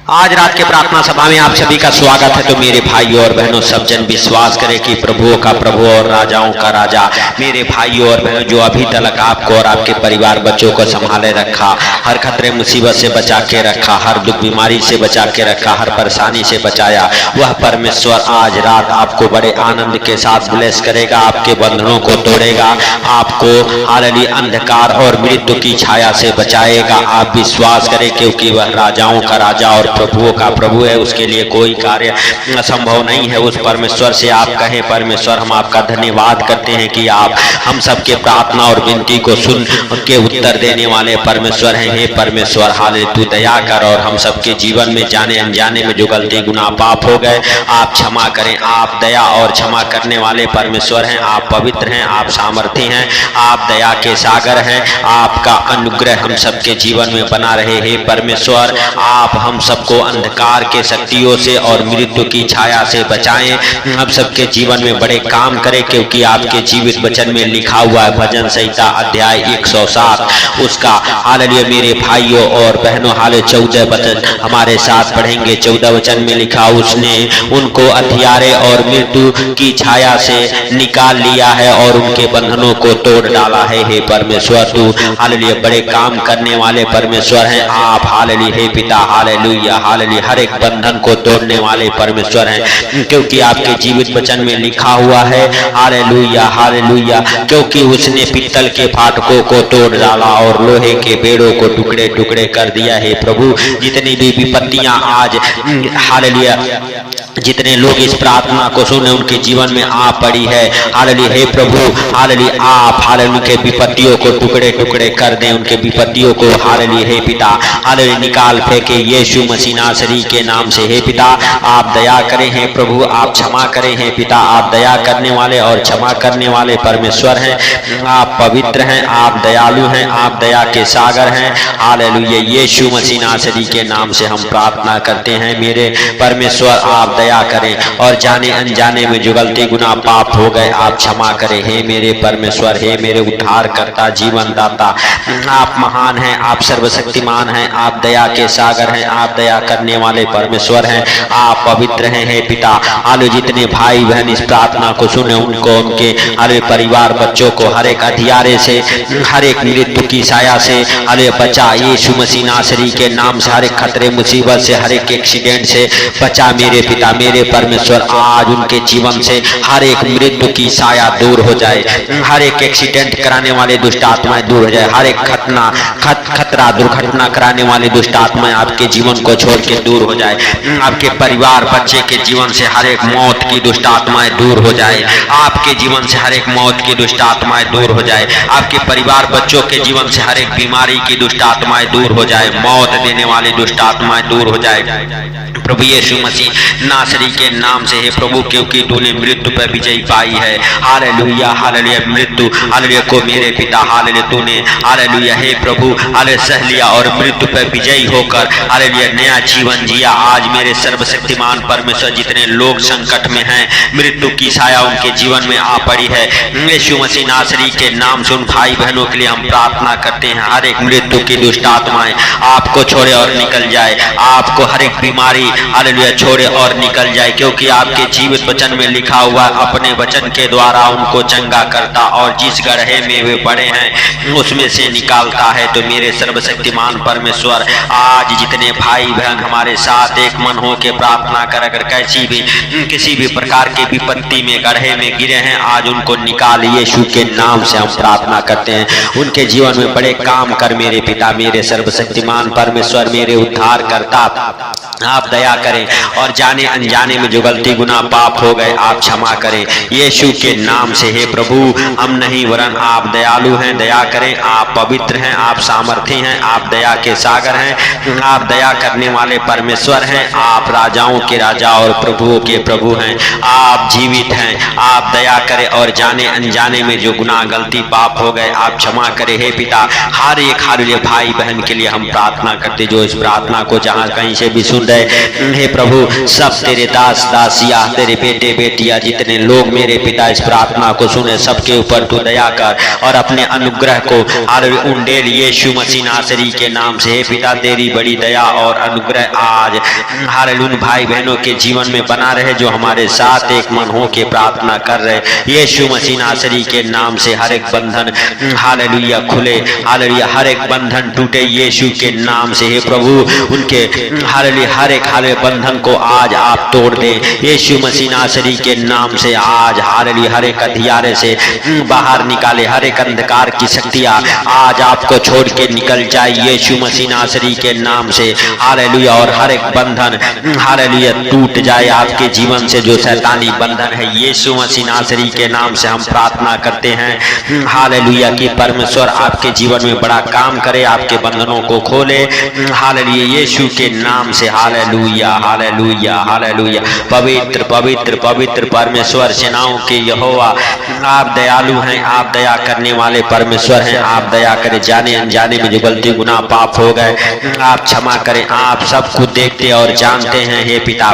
आज रात के प्रार्थना सभा में आप सभी का स्वागत है। तो मेरे भाइयों और बहनों, सब जन विश्वास करें कि प्रभुओं का प्रभु और राजाओं का राजा, मेरे भाइयों और बहनों, जो अभी तक आपको और आपके परिवार बच्चों को संभाले रखा, हर खतरे मुसीबत से बचा के रखा, हर दुख बीमारी से बचा के रखा, हर परेशानी से बचाया, वह परमेश्वर आज रात आपको बड़े आनंद के साथ ब्लेस करेगा, आपके बंधनों को तोड़ेगा, आपको हालेलुया अंधकार और मृत्यु की छाया से बचाएगा। आप विश्वास करें, क्योंकि वह राजाओं का राजा और प्रभुओं का प्रभु है, उसके लिए कोई कार्य असंभव नहीं है। उस परमेश्वर से आप कहें, परमेश्वर हम आपका धन्यवाद करते हैं कि आप हम सबके प्रार्थना और विनती को सुन के उत्तर देने वाले परमेश्वर हैं। हे परमेश्वर, हालेलुया तू दया कर और हम सबके जीवन में जाने अनजाने में जो गलती गुनाह पाप हो गए आप क्षमा करें। आप दया और क्षमा करने वाले परमेश्वर हैं, आप पवित्र हैं, आप सामर्थी हैं, आप दया के सागर हैं। आपका अनुग्रह हम सबके जीवन में बना रहे। हे परमेश्वर, आप हम सबको अंधकार के शक्तियों से और मृत्यु की छाया से बचाएं, हम सबके जीवन में बड़े काम करें, क्योंकि आपके जीवित वचन में लिखा हुआ है, भजन संहिता अध्याय 107 उसका हालेलुया मेरे भाइयों और बहनों हाले 14 वचन हमारे साथ पढ़ेंगे। 14 वचन में लिखा, उसने उनको हथियारे और मृत्यु की छाया से निकाल लिया है और उनके बंधनों को तोड़ डाला है। हे परमेश्वर, तू हालेलुया बड़े काम करने वाले परमेश्वर हैं। आप हालेलुया हे पिता, हालेलुया हालेलुया हर एक बंधन को तोड़ने वाले परमेश्वर हैं, क्योंकि आपके जीवित वचन में लिखा हुआ है, हालेलुया हालेलुया, क्योंकि उसने पित्तल के फाटकों को तोड़ डाला और लोहे के बेड़ों को टुकड़े टुकड़े कर दिया है। प्रभु, जितनी भी विपत्तियां आज हालेलुया जितने लोग इस प्रार्थना को सुने उनके जीवन में आ पड़ी है, हालेलुया हे प्रभु, हालेलुया आप हालेलुया उनके विपत्तियों को टुकड़े टुकड़े कर दें, उनके विपत्तियों को हालेलुया हे पिता हालेलुया निकाल फेंके यीशु मसीह नासरी के नाम से। हे पिता, आप दया करें, हे प्रभु आप क्षमा करें। हे पिता, आप दया करने वाले और क्षमा करने वाले परमेश्वर हैं, आप पवित्र हैं, आप दयालु हैं, आप दया के सागर हैं। हालेलुया यीशु मसीह नासरी के नाम से हम प्रार्थना करते हैं। मेरे परमेश्वर, आप दया करें और जाने अनजाने में जो गलती गुनाह पाप हो गए आप क्षमा करें। हे मेरे परमेश्वर, हे मेरे उद्धार करता जीवन दाता, आप महान हैं, आप सर्वशक्तिमान हैं, आप दया के सागर हैं, आप दया करने वाले परमेश्वर हैं, आप पवित्र हैं। हे पिता, हालेलुया जितने भाई बहन इस प्रार्थना को सुने उनको, उनके हर परिवार बच्चों को हर एक हथियारे से, हर एक मृत्यु की छाया से हालेलुया बचा यीशु मसीह नासरी के नाम से। हर एक खतरे मुसीबत से, हर एक एक्सीडेंट से बचा मेरे पिता मेरे परमेश्वर। आज उनके जीवन से हर एक मृत्यु की छाया दूर हो जाए, हर एक एक्सीडेंट कराने वाले दुष्ट आत्माएं दूर हो जाए, हर एक खतरा दुर्घटना कराने वाले दुष्ट आत्माएं आपके जीवन को छोड़ के दूर हो जाए, आपके परिवार बच्चे के जीवन से हर एक मौत की दुष्ट आत्माएं दूर हो जाए, आपके जीवन से हर एक मौत की दुष्ट आत्माएं दूर हो जाए, आपके परिवार बच्चों के जीवन से हर एक बीमारी की दुष्ट आत्माएं दूर हो जाए, मौत देने वाली दुष्ट आत्माएं दूर हो जाए प्रभु यीशु मसीह नासरी के नाम से। हे प्रभु, क्योंकि तूने मृत्यु पर विजय पाई है, हालेलुया हालेलुया मृत्यु हालेलुया को मेरे पिता हालेलुया तूने हालेलुया हे प्रभु हालेलुया सह लिया और मृत्यु पर विजयी होकर हालेलुया नया जीवन जिया। आज मेरे सर्वशक्तिमान परमेश्वर, जितने लोग संकट में हैं, मृत्यु की छाया उनके जीवन में आ पड़ी है, यीशु मसीह नासरी के नाम से उन भाई बहनों के लिए हम प्रार्थना करते हैं, हर एक मृत्यु की दुष्ट आत्माएं आपको छोड़े और निकल जाए, आपको हर एक बीमारी हालेलुया छोड़े और निकल जाए, क्योंकि आपके जीवित वचन में लिखा हुआ अपने वचन के द्वारा उनको चंगा करता और जिस गड्ढे में वे पड़े हैं उसमें से निकालता है। तो मेरे सर्वशक्तिमान परमेश्वर, आज जितने भाई बहन हमारे साथ एक मन हो के प्रार्थना कर, अगर किसी भी प्रकार के विपत्ति में गड्ढे में गिरे हैं, आज उनको निकाल यीशु के नाम से हम प्रार्थना करते हैं। उनके जीवन में बड़े काम कर मेरे पिता मेरे सर्वशक्तिमान परमेश्वर, मेरे उद्धार करता, आप दया करें और जाने अनजाने में जो गलती गुनाह पाप हो गए आप क्षमा करें यीशु के नाम से। हे प्रभु, हम नहीं वरन आप दयालु हैं, दया करें, आप पवित्र हैं, आप सामर्थी हैं, आप दया के सागर हैं, आप दया करने वाले परमेश्वर हैं, आप राजाओं के राजा और प्रभुओं के प्रभु हैं, आप जीवित हैं, आप दया करें और जाने अनजाने में जो गुनाह गलती पाप हो गए आप क्षमा करें। हे पिता, हर एक हालेलुया भाई बहन के लिए हम प्रार्थना करते जो इस प्रार्थना को जहाँ कहीं से भी सुन रहे, हे प्रभु सब तेरे दास दासिया, तेरे बेटे बेटियां जितने लोग मेरे पिता इस प्रार्थना को सुने, सबके ऊपर तू दया कर और अपने अनुग्रह को उन बुंदेल यीशु मसीह नासरी के नाम से। हे पिता तेरी बड़ी दया और अनुग्रह आज हालेलुया भाई बहनों के जीवन में बना रहे जो हमारे साथ एक मन हो के प्रार्थना कर रहे। यीशु मसीह नासरी के नाम से हर एक बंधन हालेलुया खुले, हालेलुया हर एक बंधन टूटे यीशु के नाम से। हे प्रभु उनके हालेलुया हर एक बंधन को आज आप तोड़ दे यीशु मसीह नासरी के नाम से। आज हालेलुया हर एक अंधियारे से बाहर निकाले, हर एक अंधकार की शक्तियां आज आपको छोड़ के निकल जाए यीशु मसीह नासरी के नाम से। हालेलुया और हर एक बंधन हालेलुया टूट जाए आपके जीवन से, जो शैतानी बंधन है यीशु मसीह नासरी के नाम से हम प्रार्थना करते हैं हालेलुया कि परमेश्वर आपके जीवन में बड़ा काम करे, आपके बंधनों को खोले हालेलुया यीशु के नाम से। Hallelujah hallelujah hallelujah. पवित्र पवित्र पवित्र परमेश्वर सेनाओं के यहोवा आप दयालु हैं, आप दया करने वाले परमेश्वर हैं। आप दया करें, जाने अनजाने में जो गलती गुनाह पाप हो गए आप क्षमा करें। आप सब कुछ देखते और जानते हैं हे पिता,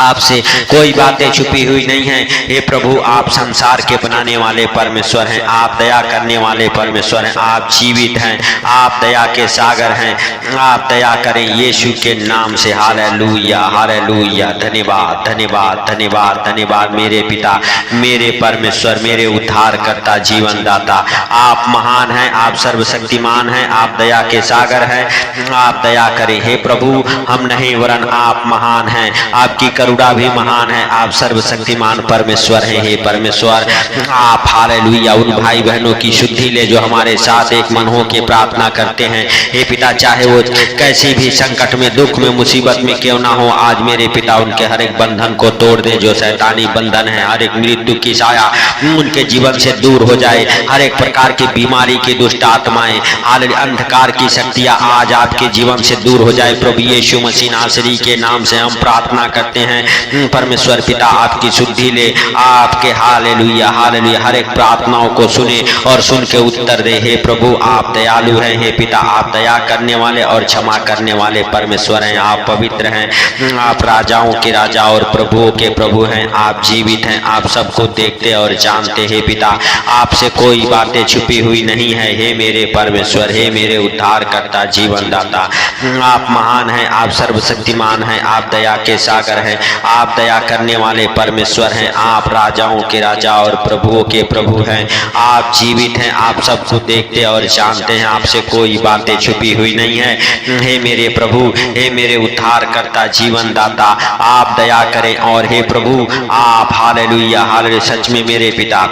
आपसे कोई बातें छुपी हुई नहीं है। हे प्रभु आप संसार के बनाने वाले परमेश्वर हैं, आप दया करने वाले परमेश्वर हैं, आप जीवित हैं, आप दया के सागर हैं। आप दया करें यीशु के नाम से। Hallelujah hallelujah. धन्यवाद धन्यवाद धन्यवाद धन्यवाद मेरे पिता, मेरे परमेश्वर, मेरे उद्धार करता जीवन दाता। आप महान हैं, आप सर्वशक्तिमान हैं, आप दया के सागर हैं। आप दया करें हे प्रभु, हम नहीं वरन आप महान हैं, आपकी करुणा भी महान है, आप सर्वशक्तिमान परमेश्वर हैं। हे परमेश्वर आप हालेलुया उन भाई बहनों की शुद्धि ले जो हमारे साथ एक मन हो के प्रार्थना करते हैं। हे पिता चाहे वो कैसी भी संकट में, दुख में, मुसीबत में क्यों ना हो, आज मेरे पिता उनके हर एक बंधन को तोड़ दे जो शैतानी बंधन है। हर एक मृत्यु की साया उनके जीवन से दूर हो जाए, हर एक प्रकार की बीमारी की दुष्ट आत्माएं, हालेलुया अंधकार की शक्तियां आज आपके जीवन से दूर हो जाए। प्रभु यीशु मसीह नासरी के नाम से हम प्रार्थना करते हैं परमेश्वर पिता, आपकी शुद्धि ले, आपके हालेलुया हालेलुया हर एक प्रार्थनाओं को सुने और सुन के उत्तर दे। हे प्रभु आप दयालु हैं, हे पिता आप दया करने वाले और क्षमा करने वाले परमेश्वर हैं। आप पवित्र हैं, आप राजाओं के राजा और प्रभुओं के प्रभु हैं, आप जीवित हैं, आप सबको देखते और जानते हैं पिता, आपसे कोई बातें छुपी हुई नहीं है। हे मेरे परमेश्वर, हे मेरे उद्धार करता जीवन दाता, आप महान हैं, आप सर्वशक्तिमान हैं, आप दया के सागर हैं, आप दया करने वाले परमेश्वर हैं, आप राजाओं के राजा और प्रभुओं के प्रभु हैं, आप जीवित हैं, आप सबको देखते और जानते हैं, आपसे कोई बातें छुपी हुई नहीं है। हे मेरे प्रभु, हे मेरे उद्धार करता जीवन दाता, आप दया करें और हे प्रभु आप हालेलुया हालेलुया सच में मेरे पिता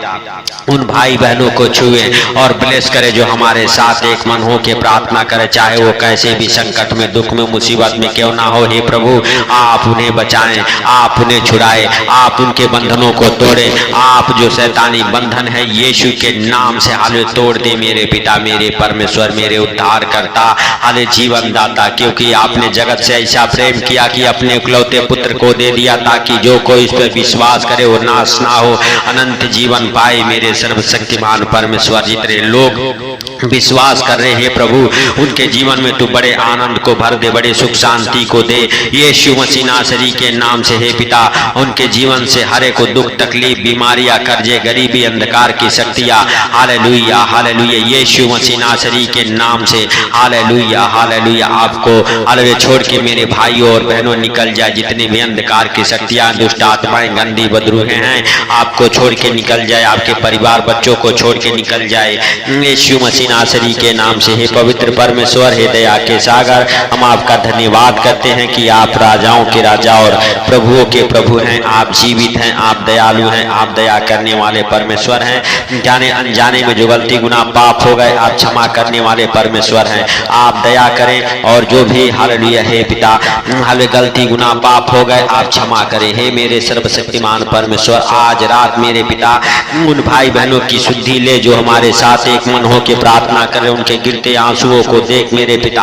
उन भाई बहनों को छुए और ब्लेस करे जो हमारे साथ एक मन हो के प्रार्थना करे, चाहे वो कैसे भी संकट में, दुख में, मुसीबत में क्यों ना हो। हे प्रभु आप उन्हें बचाएं, आप उन्हें छुड़ाएं, आप उनके बंधनों को तोड़े, आप जो शैतानी बंधन है यीशु के नाम से हाले तोड़ दे मेरे पिता, मेरे परमेश्वर, मेरे उद्धार करता, हाले जीवन दाता, क्योंकि आपने जगत से ऐसा प्रेम किया कि अपने इकलौते पुत्र को दे दिया ताकि जो कोई इस पर विश्वास करे वो नाश ना हो, अनंत जीवन पाए। मेरे सर्वशक्तिमान परमेश्वर जितने लोग विश्वास कर रहे हैं प्रभु उनके जीवन में तू बड़े आनंद को भर दे, बड़े सुख शांति को दे यीशु मसीह नासरी के नाम से। हे पिता उनके जीवन से हर एक को दुख तकलीफ बीमारियां कर्जे गरीबी अंधकार की शक्तियां हालेलुया हालेलुया यीशु मसीह नासरी के नाम से हालेलुया हालेलुया आपको हालेलुया छोड़ के मेरे भाइयों और बहनों निकल जाए। जितनी भी अंधकार की शक्तियां दुष्ट आत्माएं गंदी बदरूहें हैं आपको छोड़ के निकल जाए, आपके परिवार बच्चों को छोड़ के निकल जाए यीशु मसीह नासरी के नाम से। हे पवित्र परमेश्वर, हे दया के सागर, हम आपका धन्यवाद करते हैं कि आप राजाओं के राजा और प्रभुओं के प्रभु हैं, आप जीवित हैं, आप दयालु हैं, आप दया करने वाले परमेश्वर हैं। जाने अनजाने में जो गलती गुनाह पाप हो गए आप क्षमा करने वाले परमेश्वर हैं, आप दया करें और जो भी हालेलुया हे पिता हाले गलती गुनाह पाप हो गए आप क्षमा करें। हे मेरे सर्वशक्तिमान परमेश्वर, आज रात मेरे पिता उन भाई बहनों की शुद्धि ले जो हमारे साथ एक मन हो के प्रार्थना करें, उनके गिरते आंसुओं को देख मेरे पिता,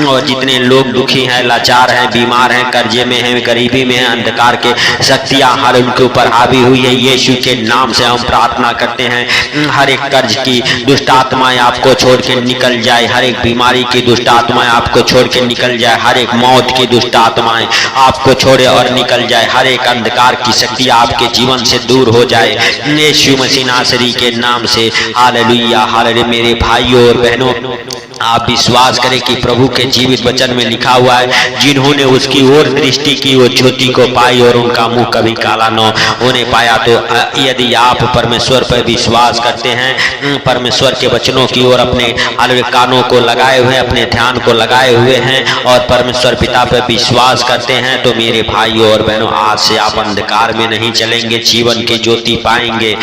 और जितने लोग दुखी हैं, लाचार हैं, बीमार हैं, कर्जे में हैं, गरीबी में हैं, अंधकार के शक्तियां हर उनके ऊपर हावी हुई है यीशु के नाम से हम प्रार्थना करते हैं। हर एक कर्ज की दुष्ट आत्माएं आपको छोड़ के निकल जाए, हर एक बीमारी की दुष्ट आत्माएं आपको छोड़ के निकल जाए, हर एक मौत की दुष्ट आत्माएं आपको छोड़े और निकल जाए, हर एक अंधकार की शक्ति आपके जीवन से दूर हो जाए यीशु मसीह नासरी के नाम से। हालेलुया हालेलुया मेरे भाई भाइयों और बहनों, आप विश्वास करें कि प्रभु के जीवित वचन में लिखा हुआ है, जिन्होंने उसकी ओर दृष्टि की वो ज्योति को पाई और उनका मुंह कभी काला न होने पाया। तो यदि आप परमेश्वर पर विश्वास करते हैं, परमेश्वर के वचनों की ओर अपने कानों को लगाए हुए, अपने ध्यान को लगाए हुए हैं और परमेश्वर पिता पर विश्वास करते हैं, तो मेरे भाइयों और बहनों, आज से आप अंधकार में नहीं चलेंगे, जीवन की ज्योति पाएंगे।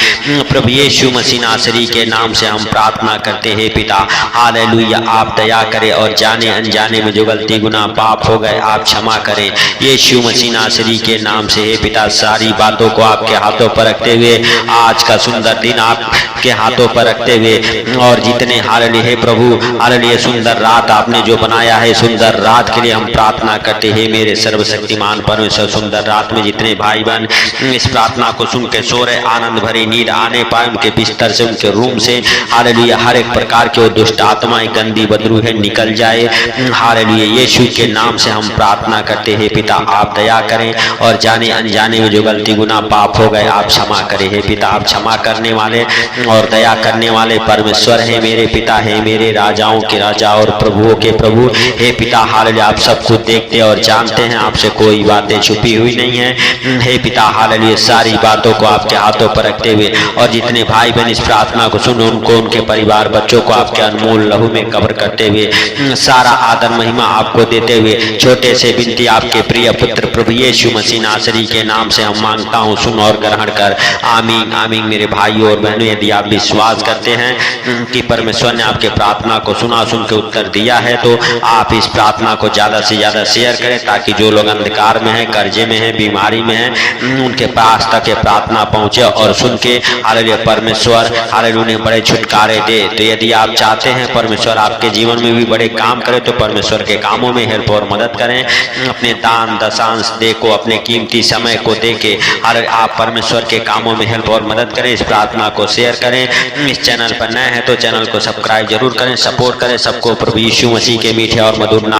प्रभु यीशु मसीह नासरी के नाम से हम प्रार्थना करते हैं पिता, हालेलुया। आप दया करें और जाने अनजाने में जो गलती गुनाह पाप हो गए आप क्षमा करें यीशु मसीह नासरी के नाम से। हे पिता, सारी बातों को आपके हाथों पर रखते हुए, आज का सुंदर दिन आपके हाथों पर रखते हुए, और जितने हालेलुया हे प्रभु, हालेलुया सुंदर रात आपने जो बनाया है, सुंदर रात के लिए हम प्रार्थना करते हैं मेरे सर्वशक्तिमान परमेश्वर। सुंदर रात में जितने भाई बहन इस प्रार्थना को सुन के सो रहे, आनंद भरी नींद आने पाए, उनके बिस्तर से, उनके रूम से हालेलुया हर एक प्रकार के दुष्ट आत्माएं, गंदी बदबू है, निकल जाए हालेलुया। यीशु के नाम से हम प्रार्थना करते हैं पिता, आप दया करें और जाने अनजाने में जो गलती गुनाह पाप हो गए आप क्षमा करें। हे पिता, आप क्षमा करने वाले और दया करने वाले परमेश्वर है मेरे पिता, है मेरे राजाओं के राजा और प्रभुओं के प्रभु। हे पिता, हालेलुया आप सब कुछ देखते और जानते हैं, आपसे कोई बातें छुपी हुई नहीं है। हे पिता, हालेलुया सारी बातों को आपके हाथों पर रखते हुए, और जितने भाई बहन इस प्रार्थना को सुन, उनको, उनके परिवार बच्चों को आपके अनमोल लहू में कवर करते हुए, सारा आदर महिमा आपको देते हुए, छोटे से विनती आपके प्रिय पुत्र प्रभु यीशु मसीह नासरी के नाम से हम मांगता हूँ, सुन और ग्रहण कर, आमीन आमीन। मेरे भाइयों और बहनों, यदि आप विश्वास करते हैं कि परमेश्वर ने आपके प्रार्थना को सुना, सुन के उत्तर दिया है, तो आप इस प्रार्थना को ज्यादा से ज्यादा शेयर करें, ताकि जो लोग अंधकार में हैं, कर्जे में हैं, बीमारी में हैं, उनके पास तक ये प्रार्थना पहुंचे और सुन के हालेलुया परमेश्वर हालेलुया उन्हें बड़े छुटकारे दे। तो यदि आप चाहते हैं परमेश्वर आपके जीवन में भी बड़े काम करे, तो परमेश्वर के कामों में हेल्प और मदद करें, अपने दान दशांश दे को, अपने कीमती समय को दे के आप परमेश्वर के कामों में हेल्प और मदद करें। इस प्रार्थना को शेयर करें। इस चैनल पर नए हैं तो चैनल को सब्सक्राइब जरूर करें, सपोर्ट करें सबको प्रभु यीशु मसीह के मीठे और मधुर नाम